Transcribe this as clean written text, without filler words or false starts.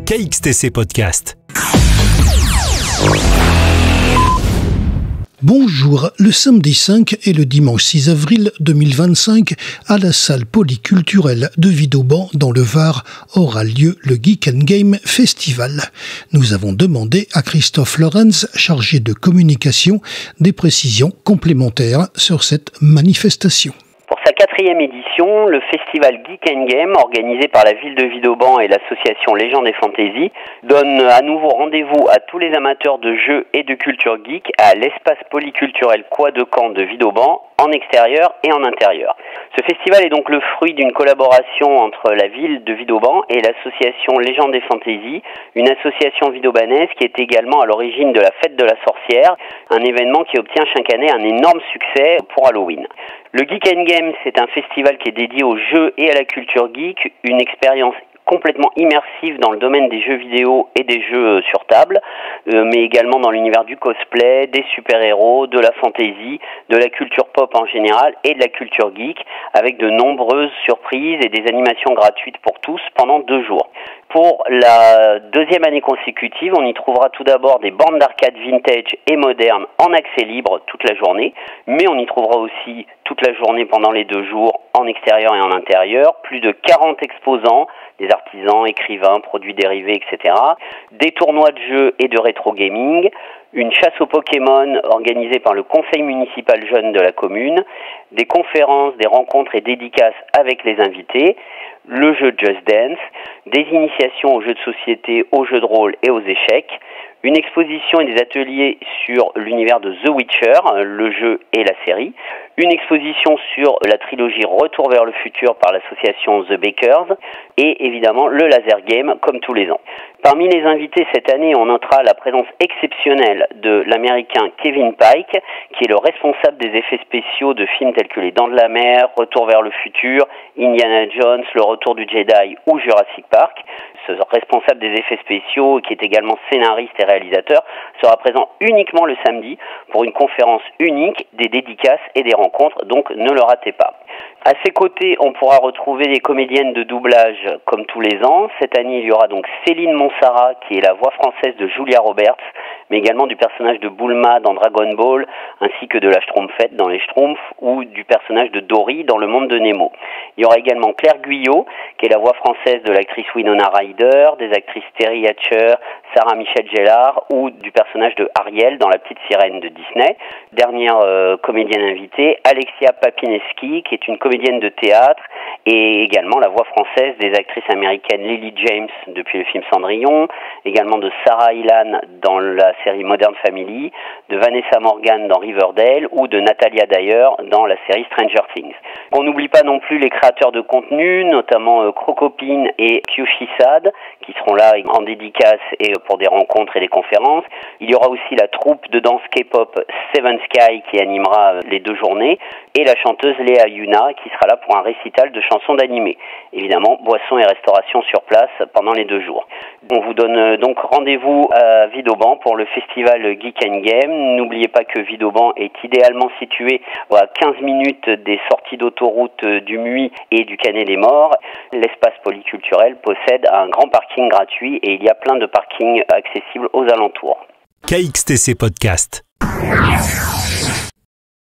KXTC Podcast. Bonjour, le samedi 5 et le dimanche 6 avril 2025, à la salle polyculturelle de Vidauban dans le Var, aura lieu le Geek & Game Festival. Nous avons demandé à Christophe Lorenz, chargé de communication, des précisions complémentaires sur cette manifestation. Pour sa 4e édition, le festival Geek & Game, organisé par la ville de Vidauban et l'association Légendes et Fantasy, donne à nouveau rendez-vous à tous les amateurs de jeux et de culture geek à l'espace polyculturel Coix de Caen de Vidauban, en extérieur et en intérieur. Ce festival est donc le fruit d'une collaboration entre la ville de Vidauban et l'association Légendes et Fantasy, une association vidaubanaise qui est également à l'origine de la fête de la sorcière, un événement qui obtient chaque année un énorme succès pour Halloween. Le Geek & Game, c'est un festival qui est dédié aux jeux et à la culture geek, une expérience complètement immersive dans le domaine des jeux vidéo et des jeux sur table, mais également dans l'univers du cosplay, des super-héros, de la fantasy, de la culture pop en général et de la culture geek, avec de nombreuses surprises et des animations gratuites pour tous pendant 2 jours. Pour la 2e année consécutive, on y trouvera tout d'abord des bornes d'arcade vintage et modernes en accès libre toute la journée, mais on y trouvera aussi toute la journée pendant les 2 jours en extérieur et en intérieur, plus de 40 exposants, des artisans, écrivains, produits dérivés, etc., des tournois de jeux et de rétro gaming, une chasse aux Pokémon organisée par le conseil municipal jeune de la commune, des conférences, des rencontres et dédicaces avec les invités, le jeu Just Dance, des initiations aux jeux de société, aux jeux de rôle et aux échecs, une exposition et des ateliers sur l'univers de The Witcher, le jeu et la série, une exposition sur la trilogie Retour vers le futur par l'association The Bakers et évidemment le laser game comme tous les ans. Parmi les invités cette année, on notera la présence exceptionnelle de l'américain Kevin Pike, qui est le responsable des effets spéciaux de films tels que Les Dents de la Mer, Retour vers le futur, Indiana Jones, Le Retour du Jedi ou Jurassic Park. Ce responsable des effets spéciaux, qui est également scénariste et réalisateur, sera présent uniquement le samedi pour une conférence unique, des dédicaces et des rencontres, donc ne le ratez pas. À ses côtés, on pourra retrouver des comédiennes de doublage comme tous les ans. Cette année, il y aura donc Céline Monsara, qui est la voix française de Julia Roberts, mais également du personnage de Bulma dans Dragon Ball, ainsi que de la Schtroumpfette dans les Schtroumpfs, ou du personnage de Dory dans Le Monde de Nemo. Il y aura également Claire Guyot, qui est la voix française de l'actrice Winona Ryder, des actrices Terry Hatcher, Sarah Michelle Gellar, ou du personnage de Ariel dans La Petite Sirène de Disney. Dernière comédienne invitée, Alexia Papineski, qui est une comédienne de théâtre, et également la voix française des actrices américaines Lily James depuis le film Cendrillon, également de Sarah Ilan dans la série Modern Family, de Vanessa Morgan dans Riverdale ou de Natalia Dyer dans la série Stranger Things. On n'oublie pas non plus les créateurs de contenu, notamment Crocopine et Kyushisad, qui seront là en dédicace et pour des rencontres et des conférences. Il y aura aussi la troupe de danse K-pop Seven Sky qui animera les 2 journées, et la chanteuse Léa Yuna qui sera là pour un récital de chansons d'animé. Évidemment, boissons et restauration sur place pendant les 2 jours. On vous donne donc rendez-vous à Vidauban pour le festival Geek & Game. N'oubliez pas que Vidauban est idéalement situé à 15 minutes des sorties d'autoroute du Muy et du Canet-des-Morts. L'espace polyculturel possède un grand parking gratuit et il y a plein de parkings accessibles aux alentours. KXTC Podcast.